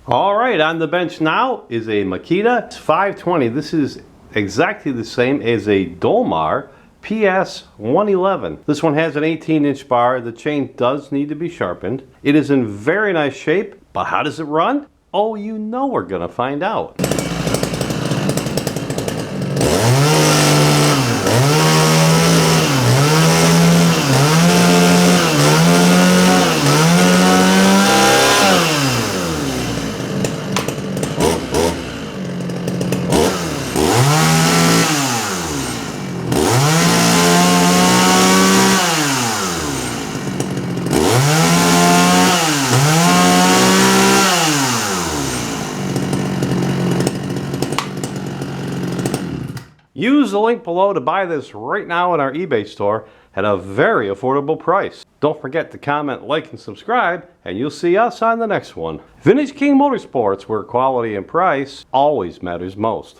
All right, on the bench now is a Makita 520. This is exactly the same as a Dolmar PS111. This one has an 18-inch bar. The chain does need to be sharpened. It is in very nice shape, but how does it run? Oh, you know we're gonna find out. Use the link below to buy this right now in our eBay store at a very affordable price. Don't forget to comment, like, and subscribe, and you'll see us on the next one. Vintage King Motorsports, where quality and price always matters most.